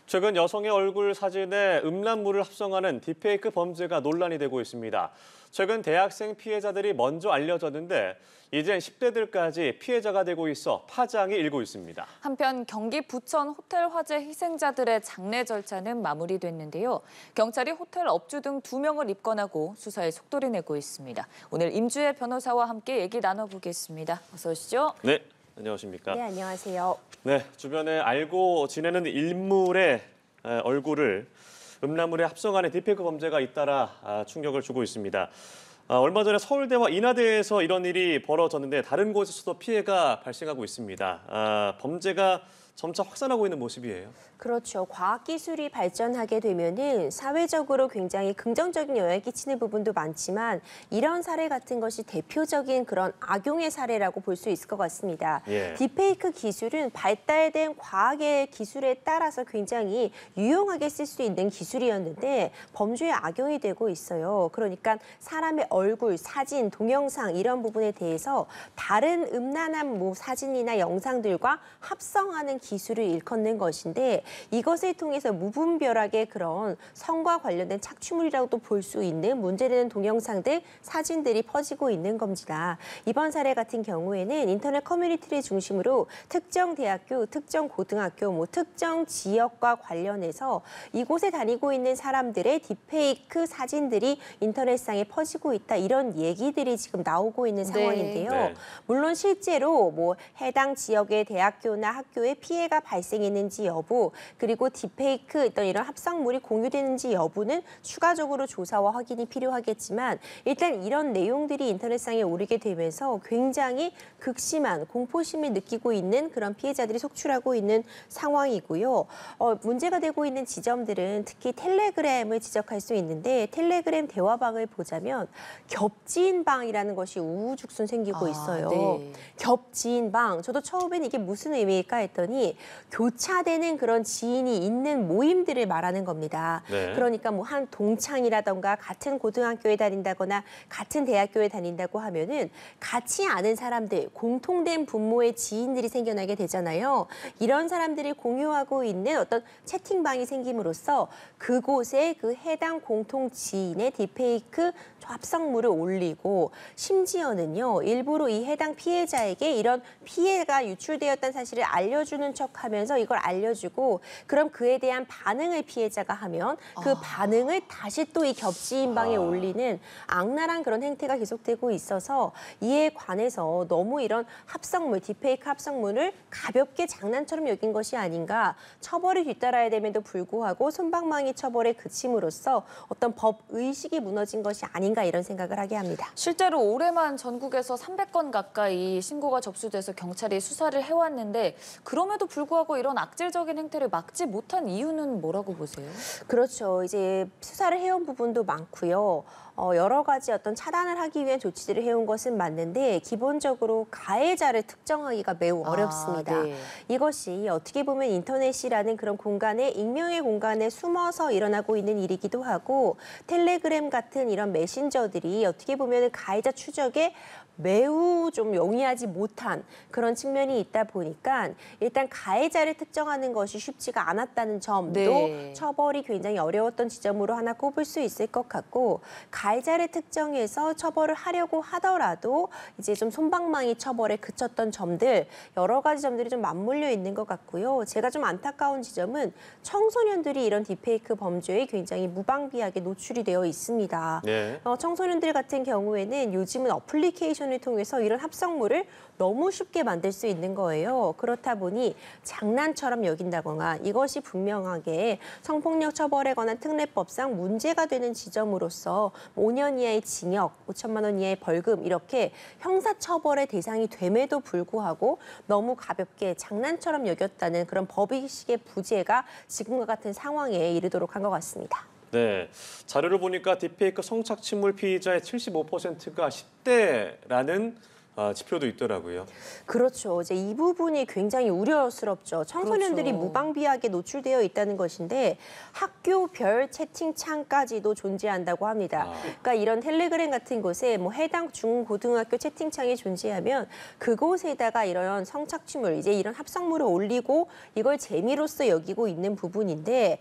최근 여성의 얼굴 사진에 음란물을 합성하는 딥페이크 범죄가 논란이 되고 있습니다. 최근 대학생 피해자들이 먼저 알려졌는데 이젠 10대들까지 피해자가 되고 있어 파장이 일고 있습니다. 한편 경기 부천 호텔 화재 희생자들의 장례 절차는 마무리됐는데요. 경찰이 호텔 업주 등 2명을 입건하고 수사에 속도를 내고 있습니다. 오늘 임주혜 변호사와 함께 얘기 나눠보겠습니다. 어서 오시죠. 네, 안녕하십니까. 네, 안녕하세요. 네, 주변에 알고 지내는 인물의 얼굴을 음란물에 합성하는 딥페이크 범죄가 잇따라 충격을 주고 있습니다. 얼마 전에 서울대와 인하대에서 이런 일이 벌어졌는데 다른 곳에서도 피해가 발생하고 있습니다. 범죄가 점차 확산하고 있는 모습이에요. 그렇죠. 과학기술이 발전하게 되면은 사회적으로 굉장히 긍정적인 영향을 끼치는 부분도 많지만 이런 사례 같은 것이 대표적인 그런 악용의 사례라고 볼 수 있을 것 같습니다. 예. 딥페이크 기술은 발달된 과학의 기술에 따라서 굉장히 유용하게 쓸 수 있는 기술이었는데 범죄에 악용이 되고 있어요. 그러니까 사람의 얼굴, 사진, 동영상 이런 부분에 대해서 다른 음란한 사진이나 영상들과 합성하는 기술을 일컫는 것인데 이것을 통해서 무분별하게 그런 성과 관련된 착취물이라고도 볼 수 있는 문제되는 동영상들, 사진들이 퍼지고 있는 겁니다. 이번 사례 같은 경우에는 인터넷 커뮤니티를 중심으로 특정 대학교, 특정 고등학교, 특정 지역과 관련해서 이곳에 다니고 있는 사람들의 딥페이크 사진들이 인터넷상에 퍼지고 있다. 이런 얘기들이 지금 나오고 있는 상황인데요. 네. 물론 실제로 해당 지역의 대학교나 학교에 피해가 발생했는지 여부, 그리고 딥페이크 어떤 이런 합성물이 공유되는지 여부는 추가적으로 조사와 확인이 필요하겠지만 일단 이런 내용들이 인터넷상에 오르게 되면서 굉장히 극심한 공포심을 느끼고 있는 그런 피해자들이 속출하고 있는 상황이고요. 문제가 되고 있는 지점들은 특히 텔레그램을 지적할 수 있는데 텔레그램 대화방을 보자면 겹지인방이라는 것이 우후죽순 생기고 있어요. 네. 겹지인방, 저도 처음엔 이게 무슨 의미일까 했더니 교차되는 그런 지인이 있는 모임들을 말하는 겁니다. 네. 그러니까 한 동창이라던가 같은 고등학교에 다닌다거나 같은 대학교에 다닌다고 하면은 같이 아는 사람들, 공통된 분모의 지인들이 생겨나게 되잖아요. 이런 사람들이 공유하고 있는 어떤 채팅방이 생김으로써 그곳에 그 해당 공통 지인의 딥페이크 합성물을 올리고 심지어는요, 일부러 이 해당 피해자에게 이런 피해가 유출되었다는 사실을 알려주는 척하면서 이걸 알려주고 그럼 그에 대한 반응을 피해자가 하면 그 반응을 다시 또 이 겹지인방에 올리는 악랄한 그런 행태가 계속되고 있어서 이에 관해서 너무 이런 합성물, 딥페이크 합성물을 가볍게 장난처럼 여긴 것이 아닌가, 처벌이 뒤따라야 됨에도 불구하고 솜방망이 처벌에 그침으로써 어떤 법 의식이 무너진 것이 아닌가 이런 생각을 하게 합니다. 실제로 올해만 전국에서 300건 가까이 신고가 접수돼서 경찰이 수사를 해왔는데 그럼에도 불구하고 이런 악질적인 행태를 막지 못한 이유는 뭐라고 보세요? 그렇죠. 이제 수사를 해온 부분도 많고요. 여러 가지 어떤 차단을 하기 위한 조치들을 해온 것은 맞는데 기본적으로 가해자를 특정하기가 매우 어렵습니다. 네. 이것이 어떻게 보면 인터넷이라는 그런 공간에 익명의 공간에 숨어서 일어나고 있는 일이기도 하고 텔레그램 같은 이런 메신저들이 어떻게 보면 가해자 추적에 매우 좀 용이하지 못한 그런 측면이 있다 보니까 일단 가해자를 특정하는 것이 쉽지가 않았다는 점도 네. 처벌이 굉장히 어려웠던 지점으로 하나 꼽을 수 있을 것 같고 가해자를 특정해서 처벌을 하려고 하더라도 이제 좀 솜방망이 처벌에 그쳤던 점들 여러 가지 점들이 좀 맞물려 있는 것 같고요. 제가 좀 안타까운 지점은 청소년들이 이런 딥페이크 범죄에 굉장히 무방비하게 노출이 되어 있습니다. 네. 청소년들 같은 경우에는 요즘은 어플리케이션을 통해서 이런 합성물을 너무 쉽게 만들 수 있는 거예요. 그렇다 보니 장난처럼 여긴다거나 이것이 분명하게 성폭력 처벌에 관한 특례법상 문제가 되는 지점으로서 5년 이하의 징역, 5천만 원 이하의 벌금 이렇게 형사처벌의 대상이 됨에도 불구하고 너무 가볍게 장난처럼 여겼다는 그런 법의식의 부재가 지금과 같은 상황에 이르도록 한 것 같습니다. 네, 자료를 보니까 딥페이크 성착취물 피의자의 75%가 10대라는 지표도 있더라고요. 그렇죠. 이제 이 부분이 굉장히 우려스럽죠. 청소년들이 그렇죠. 무방비하게 노출되어 있다는 것인데 학교별 채팅창까지도 존재한다고 합니다. 그러니까 이런 텔레그램 같은 곳에 뭐 해당 중고등학교 채팅창이 존재하면 그곳에다가 이런 성착취물, 이제 이런 합성물을 올리고 이걸 재미로서 여기고 있는 부분인데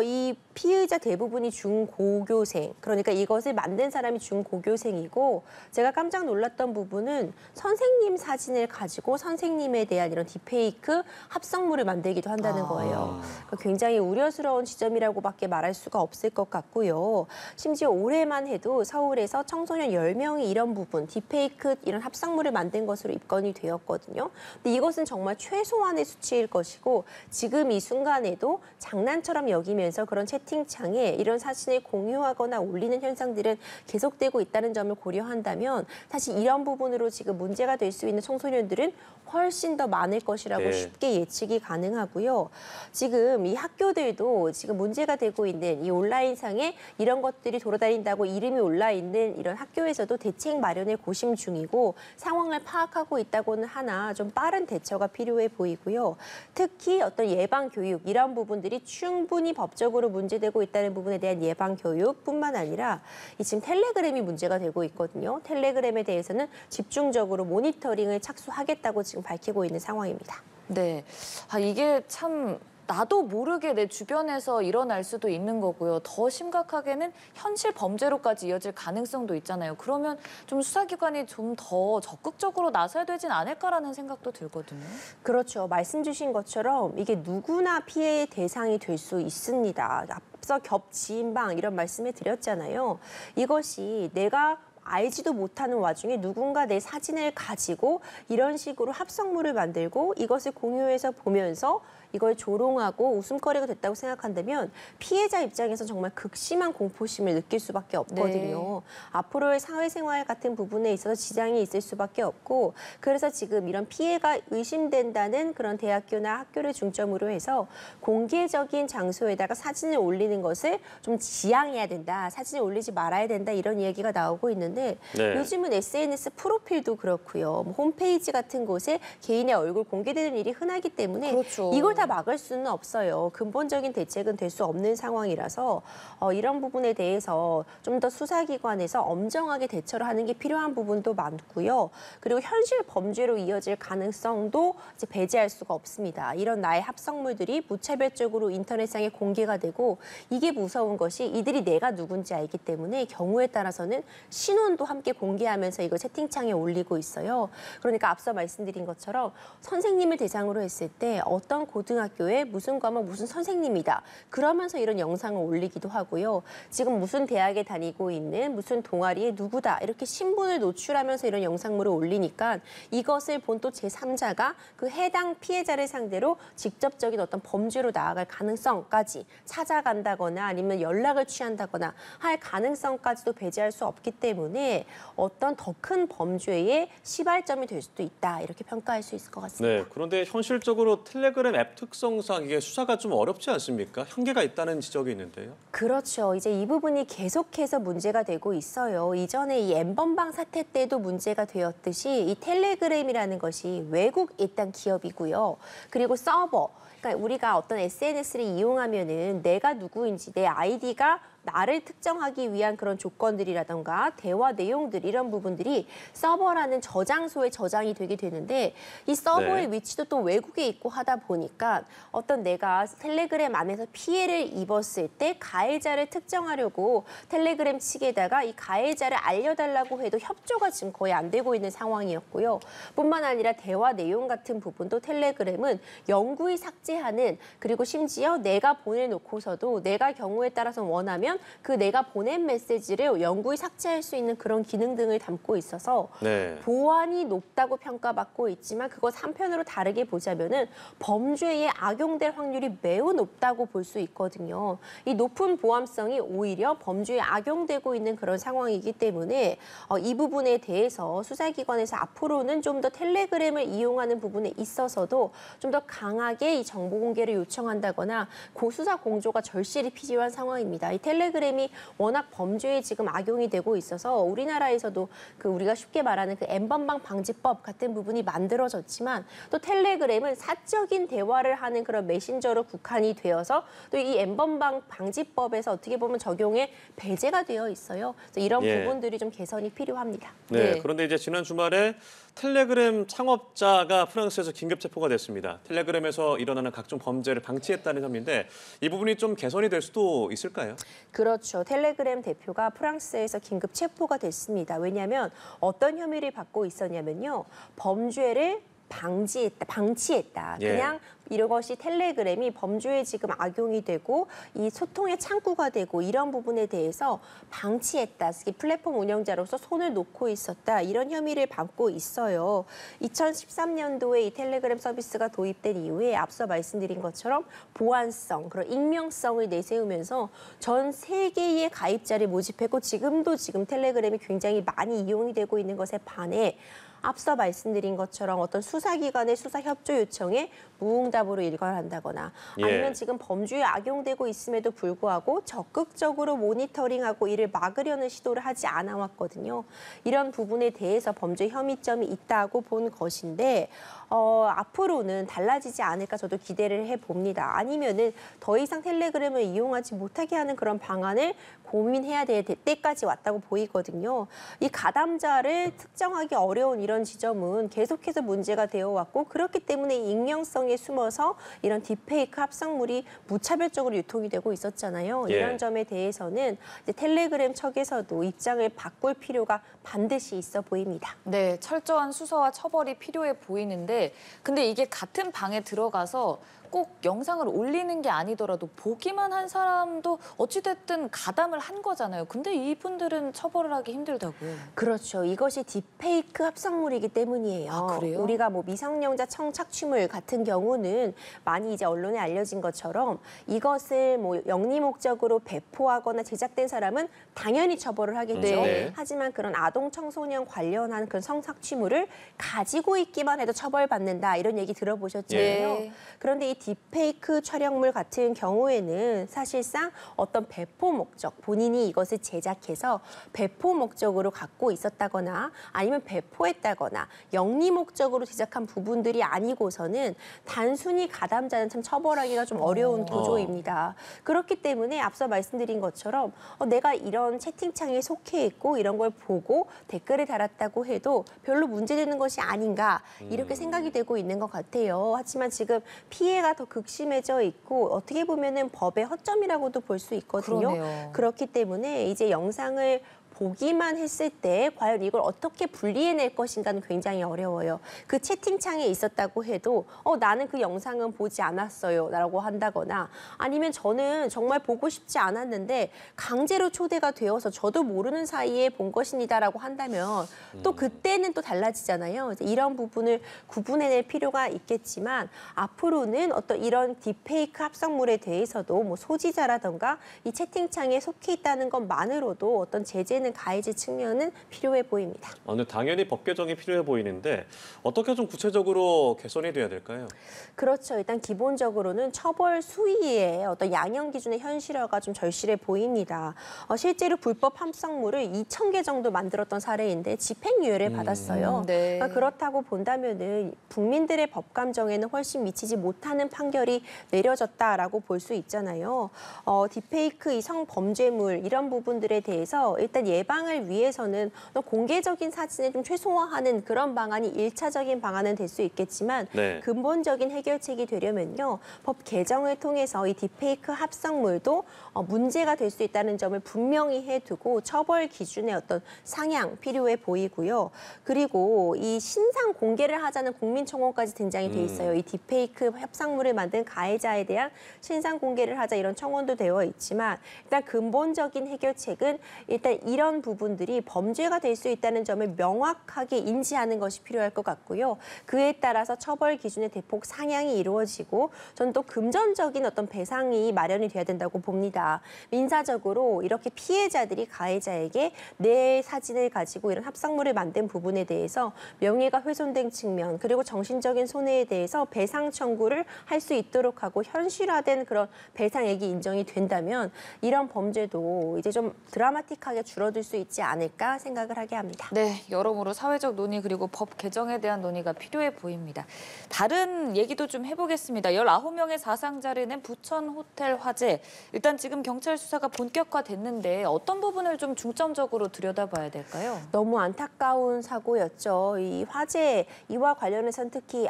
이 피의자 대부분이 중고교생, 그러니까 이것을 만든 사람이 중고교생이고 제가 깜짝 놀랐던 부분은 선생님 사진을 가지고 선생님에 대한 이런 딥페이크 합성물을 만들기도 한다는 거예요. 그러니까 굉장히 우려스러운 지점이라고밖에 말할 수가 없을 것 같고요. 심지어 올해만 해도 서울에서 청소년 10명이 이런 부분, 딥페이크 이런 합성물을 만든 것으로 입건이 되었거든요. 근데 이것은 정말 최소한의 수치일 것이고 지금 이 순간에도 장난처럼 여기면서 그런 채팅창에 이런 사진을 공유하거나 올리는 현상들은 계속되고 있다는 점을 고려한다면 사실 이런 부분으로 지금 문제가 될 수 있는 청소년들은 훨씬 더 많을 것이라고 네. 쉽게 예측이 가능하고요. 지금 이 학교들도 지금 문제가 되고 있는 이 온라인상에 이런 것들이 돌아다닌다고 이름이 올라 있는 이런 학교에서도 대책 마련을 고심 중이고 상황을 파악하고 있다고는 하나 좀 빠른 대처가 필요해 보이고요. 특히 어떤 예방 교육 이런 부분들이 충분히 법적으로 문제되고 있다는 부분에 대한 예방 교육뿐만 아니라 이 지금 텔레그램이 문제가 되고 있거든요. 텔레그램에 대해서는 집중적으로 모니터링을 착수하겠다고 지금 밝히고 있는 상황입니다. 네. 이게 참 나도 모르게 내 주변에서 일어날 수도 있는 거고요. 더 심각하게는 현실 범죄로까지 이어질 가능성도 있잖아요. 그러면 좀 수사기관이 좀 더 적극적으로 나서야 되진 않을까라는 생각도 들거든요. 그렇죠. 말씀 주신 것처럼 이게 누구나 피해의 대상이 될 수 있습니다. 앞서 겹지인방 이런 말씀을 드렸잖아요. 이것이 내가 알지도 못하는 와중에 누군가 내 사진을 가지고 이런 식으로 합성물을 만들고 이것을 공유해서 보면서 이걸 조롱하고 웃음거리가 됐다고 생각한다면 피해자 입장에서 정말 극심한 공포심을 느낄 수밖에 없거든요. 앞으로의 사회생활 같은 부분에 있어서 지장이 있을 수밖에 없고 그래서 지금 이런 피해가 의심된다는 그런 대학교나 학교를 중점으로 해서 공개적인 장소에다가 사진을 올리는 것을 좀 지양해야 된다. 사진을 올리지 말아야 된다. 이런 이야기가 나오고 있는데 네. 요즘은 SNS 프로필도 그렇고요. 뭐 홈페이지 같은 곳에 개인의 얼굴 공개되는 일이 흔하기 때문에 그렇죠. 이걸 다 막을 수는 없어요. 근본적인 대책은 될 수 없는 상황이라서 이런 부분에 대해서 좀 더 수사기관에서 엄정하게 대처를 하는 게 필요한 부분도 많고요. 그리고 현실 범죄로 이어질 가능성도 이제 배제할 수가 없습니다. 이런 나의 합성물들이 무차별적으로 인터넷상에 공개가 되고 이게 무서운 것이 이들이 내가 누군지 알기 때문에 경우에 따라서는 신원도 함께 공개하면서 이걸 채팅창에 올리고 있어요. 그러니까 앞서 말씀드린 것처럼 선생님을 대상으로 했을 때 어떤 고등학교에 무슨 과목 무슨 선생님이다. 그러면서 이런 영상을 올리기도 하고요. 지금 무슨 대학에 다니고 있는 무슨 동아리의 누구다. 이렇게 신분을 노출하면서 이런 영상물을 올리니까 이것을 본 또 제3자가 그 해당 피해자를 상대로 직접적인 어떤 범죄로 나아갈 가능성까지 찾아간다거나 아니면 연락을 취한다거나 할 가능성까지도 배제할 수 없기 때문에 어떤 더 큰 범죄의 시발점이 될 수도 있다. 이렇게 평가할 수 있을 것 같습니다. 네, 그런데 현실적으로 텔레그램 앱 특성상 이게 수사가 좀 어렵지 않습니까? 한계가 있다는 지적이 있는데요. 그렇죠. 이제 이 부분이 계속해서 문제가 되고 있어요. 이전에 이 N번방 사태 때도 문제가 되었듯이 이 텔레그램이라는 것이 외국 일단 기업이고요. 그리고 서버. 그러니까 우리가 어떤 SNS를 이용하면은 내가 누구인지 내 아이디가 나를 특정하기 위한 그런 조건들이라던가 대화 내용들 이런 부분들이 서버라는 저장소에 저장이 되게 되는데 이 서버의 위치도 또 외국에 있고 하다 보니까 어떤 내가 텔레그램 안에서 피해를 입었을 때 가해자를 특정하려고 텔레그램 측에다가 이 가해자를 알려달라고 해도 협조가 지금 거의 안 되고 있는 상황이었고요. 뿐만 아니라 대화 내용 같은 부분도 텔레그램은 영구히 삭제하는 그리고 심지어 내가 보내놓고서도 내가 경우에 따라서 원하면 그 내가 보낸 메시지를 영구히 삭제할 수 있는 그런 기능 등을 담고 있어서 보안이 높다고 평가받고 있지만 그것 한편으로 다르게 보자면은 범죄에 악용될 확률이 매우 높다고 볼 수 있거든요. 이 높은 보안성이 오히려 범죄에 악용되고 있는 그런 상황이기 때문에 이 부분에 대해서 수사기관에서 앞으로는 좀 더 텔레그램을 이용하는 부분에 있어서도 좀 더 강하게 이 정보 공개를 요청한다거나 고수사 공조가 절실히 필요한 상황입니다. 이 텔레그램이 워낙 범죄에 지금 악용이 되고 있어서 우리나라에서도 그 우리가 쉽게 말하는 그 N번방 방지법 같은 부분이 만들어졌지만 또 텔레그램은 사적인 대화를 하는 그런 메신저로 국한이 되어서 또 이 N번방 방지법에서 어떻게 보면 적용에 배제가 되어 있어요. 그래서 이런 예. 부분들이 좀 개선이 필요합니다. 네, 네. 그런데 이제 지난 주말에 텔레그램 창업자가 프랑스에서 긴급 체포가 됐습니다. 텔레그램에서 일어나는 각종 범죄를 방치했다는 혐의인데 이 부분이 좀 개선이 될 수도 있을까요? 그렇죠. 텔레그램 대표가 프랑스에서 긴급 체포가 됐습니다. 왜냐하면 어떤 혐의를 받고 있었냐면요. 범죄를 방치했다. 예. 그냥 이것이 텔레그램이 범죄에 지금 악용이 되고 이 소통의 창구가 되고 이런 부분에 대해서 방치했다. 특히 플랫폼 운영자로서 손을 놓고 있었다. 이런 혐의를 받고 있어요. 2013년도에 이 텔레그램 서비스가 도입된 이후에 앞서 말씀드린 것처럼 보안성, 그런 익명성을 내세우면서 전 세계의 가입자를 모집했고 지금 텔레그램이 굉장히 많이 이용이 되고 있는 것에 반해 앞서 말씀드린 것처럼 어떤 수사기관의 수사 협조 요청에 무응답으로 일관한다거나 아니면 예. 지금 범죄에 악용되고 있음에도 불구하고 적극적으로 모니터링하고 이를 막으려는 시도를 하지 않아 왔거든요. 이런 부분에 대해서 범죄 혐의점이 있다고 본 것인데 앞으로는 달라지지 않을까 저도 기대를 해봅니다. 아니면은 더 이상 텔레그램을 이용하지 못하게 하는 그런 방안을 고민해야 될 때까지 왔다고 보이거든요. 이 가담자를 특정하기 어려운 이런 지점은 계속해서 문제가 되어 왔고 그렇기 때문에 익명성에 숨어서 이런 딥페이크 합성물이 무차별적으로 유통이 되고 있었잖아요. 예. 이런 점에 대해서는 이제 텔레그램 측에서도 입장을 바꿀 필요가 반드시 있어 보입니다. 네, 철저한 수사와 처벌이 필요해 보이는데 근데 이게 같은 방에 들어가서 꼭 영상을 올리는 게 아니더라도 보기만 한 사람도 어찌됐든 가담을 한 거잖아요. 근데 이분들은 처벌을 하기 힘들다고요. 그렇죠. 이것이 딥페이크 합성물이기 때문이에요. 아, 그래요? 우리가 뭐 미성년자 성착취물 같은 경우는 많이 이제 언론에 알려진 것처럼 이것을 뭐 영리 목적으로 배포하거나 제작된 사람은 당연히 처벌을 하겠죠. 네. 하지만 그런 아동 청소년 관련한 그런 성착취물을 가지고 있기만 해도 처벌받는다 이런 얘기 들어보셨잖아요. 예. 그런데 이 딥페이크 촬영물 같은 경우에는 사실상 어떤 배포 목적, 본인이 이것을 제작해서 배포 목적으로 갖고 있었다거나 아니면 배포했다거나 영리 목적으로 제작한 부분들이 아니고서는 단순히 가담자는 참 처벌하기가 좀 어려운 구조입니다. 그렇기 때문에 앞서 말씀드린 것처럼 내가 이런 채팅창에 속해 있고 이런 걸 보고 댓글을 달았다고 해도 별로 문제되는 것이 아닌가 이렇게 생각이 되고 있는 것 같아요. 하지만 지금 피해가 더 극심해져 있고 어떻게 보면은 법의 허점이라고도 볼 수 있거든요. 그러네요. 그렇기 때문에 이제 영상을 보기만 했을 때 과연 이걸 어떻게 분리해낼 것인가는 굉장히 어려워요. 그 채팅창에 있었다고 해도 나는 그 영상은 보지 않았어요 라고 한다거나 아니면 저는 정말 보고 싶지 않았는데 강제로 초대가 되어서 저도 모르는 사이에 본 것입니다라고 한다면 또 그때는 또 달라지잖아요. 그래서 이런 부분을 구분해낼 필요가 있겠지만 앞으로는 어떤 이런 딥페이크 합성물에 대해서도 뭐 소지자라던가 이 채팅창에 속해 있다는 것만으로도 어떤 제재는 가해질 측면은 필요해 보입니다. 근데 당연히 법 개정이 필요해 보이는데 어떻게 좀 구체적으로 개선이 돼야 될까요? 그렇죠. 일단 기본적으로는 처벌 수위의 어떤 양형 기준의 현실화가 좀 절실해 보입니다. 실제로 불법 합성물을 2,000개 정도 만들었던 사례인데 집행유예를 받았어요. 네. 그러니까 그렇다고 본다면은 국민들의 법 감정에는 훨씬 미치지 못하는 판결이 내려졌다라고 볼 수 있잖아요. 딥페이크 이 성범죄물 이런 부분들에 대해서 일단 예방을 위해서는 공개적인 사진을 좀 최소화하는 그런 방안이 1차적인 방안은 될 수 있겠지만 네. 근본적인 해결책이 되려면요. 법 개정을 통해서 이 딥페이크 합성물도 문제가 될 수 있다는 점을 분명히 해두고 처벌 기준의 어떤 상향 필요해 보이고요. 그리고 이 신상 공개를 하자는 국민청원까지 등장이 돼 있어요. 이 딥페이크 합성물을 만든 가해자에 대한 신상 공개를 하자 이런 청원도 되어 있지만 일단 근본적인 해결책은 일단 이런 이런 부분들이 범죄가 될 수 있다는 점을 명확하게 인지하는 것이 필요할 것 같고요. 그에 따라서 처벌 기준의 대폭 상향이 이루어지고 저는 또 금전적인 어떤 배상이 마련이 돼야 된다고 봅니다. 민사적으로 이렇게 피해자들이 가해자에게 내 사진을 가지고 이런 합성물을 만든 부분에 대해서 명예가 훼손된 측면 그리고 정신적인 손해에 대해서 배상 청구를 할 수 있도록 하고 현실화된 그런 배상액이 인정이 된다면 이런 범죄도 이제 좀 드라마틱하게 줄어들 수 있지 않을까 생각을 하게 합니다. 네, 여러모로 사회적 논의 그리고 법 개정에 대한 논의가 필요해 보입니다. 다른 얘기도 좀 해보겠습니다. 19명의 사상자를 낸 부천 호텔 화재. 일단 지금 경찰 수사가 본격화됐는데 어떤 부분을 좀 중점적으로 들여다봐야 될까요? 너무 안타까운 사고였죠. 이 화재 이와 관련해서는 특히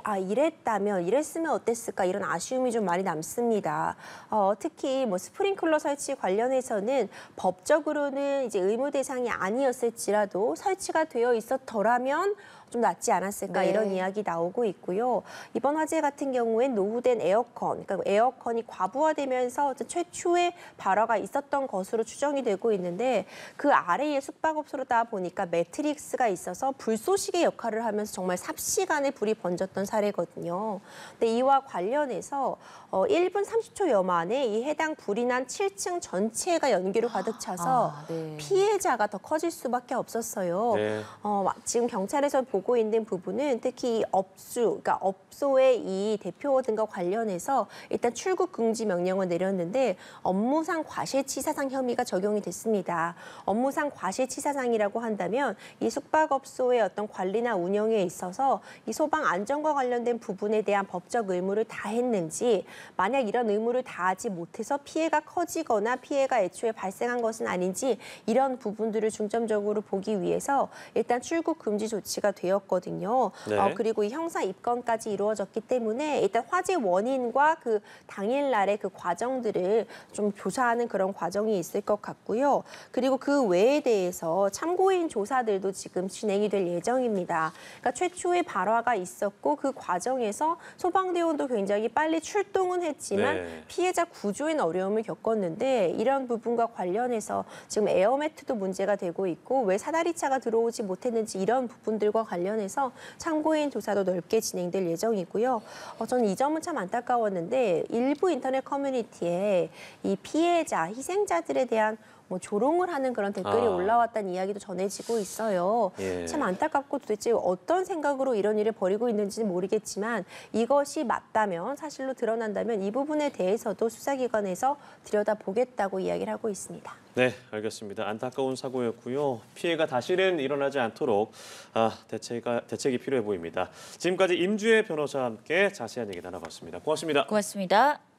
이랬으면 어땠을까 이런 아쉬움이 좀 많이 남습니다. 특히 뭐 스프링클러 설치 관련해서는 법적으로는 이제 의무 대상이 아니었을지라도 설치가 되어 있었더라면 좀 낫지 않았을까 네. 이런 이야기 나오고 있고요. 이번 화재 같은 경우엔 노후된 에어컨, 그러니까 에어컨이 과부하되면서 최초의 발화가 있었던 것으로 추정이 되고 있는데 그 아래에 숙박업소로다 보니까 매트릭스가 있어서 불쏘시개 역할을 하면서 정말 삽시간에 불이 번졌던 사례거든요. 근데 이와 관련해서 1분 30초여 만에 이 해당 불이 난 7층 전체가 연기로 가득 차서 네. 피해자가 더 커질 수밖에 없었어요. 네. 지금 경찰에서 보고 있는 부분은 특히 그러니까 업소의 이 대표 등과 관련해서 일단 출국 금지 명령을 내렸는데 업무상 과실치사상 혐의가 적용이 됐습니다. 업무상 과실치사상이라고 한다면 이 숙박업소의 어떤 관리나 운영에 있어서 이 소방 안전과 관련된 부분에 대한 법적 의무를 다했는지 만약 이런 의무를 다하지 못해서 피해가 커지거나 피해가 애초에 발생한 것은 아닌지 이런 부분들을 중점적으로 보기 위해서 일단 출국 금지 조치가 되었거든요. 네. 그리고 이 형사 입건까지 이루어졌기 때문에 일단 화재 원인과 그 당일날의 그 과정들을 좀 조사하는 그런 과정이 있을 것 같고요. 그리고 그 외에 대해서 참고인 조사들도 지금 진행이 될 예정입니다. 그러니까 최초의 발화가 있었고 그 과정에서 소방대원도 굉장히 빨리 출동은 했지만 네. 피해자 구조에는 어려움을 겪었는데 이런 부분과 관련해서 지금 에어매트도 문제가 되고 있고 왜 사다리차가 들어오지 못했는지 이런 부분들과 관련해서 참고인 조사도 넓게 진행될 예정이고요. 저는 이 점은 참 안타까웠는데 일부 인터넷 커뮤니티에 이 피해자, 희생자들에 대한 뭐 조롱을 하는 그런 댓글이 올라왔다는 이야기도 전해지고 있어요. 예. 참 안타깝고 도대체 어떤 생각으로 이런 일을 벌이고 있는지는 모르겠지만 이것이 맞다면 사실로 드러난다면 이 부분에 대해서도 수사기관에서 들여다보겠다고 이야기를 하고 있습니다. 네, 알겠습니다. 안타까운 사고였고요. 피해가 다시는 일어나지 않도록 대책이 필요해 보입니다. 지금까지 임주혜 변호사와 함께 자세한 얘기 나눠봤습니다. 고맙습니다. 고맙습니다.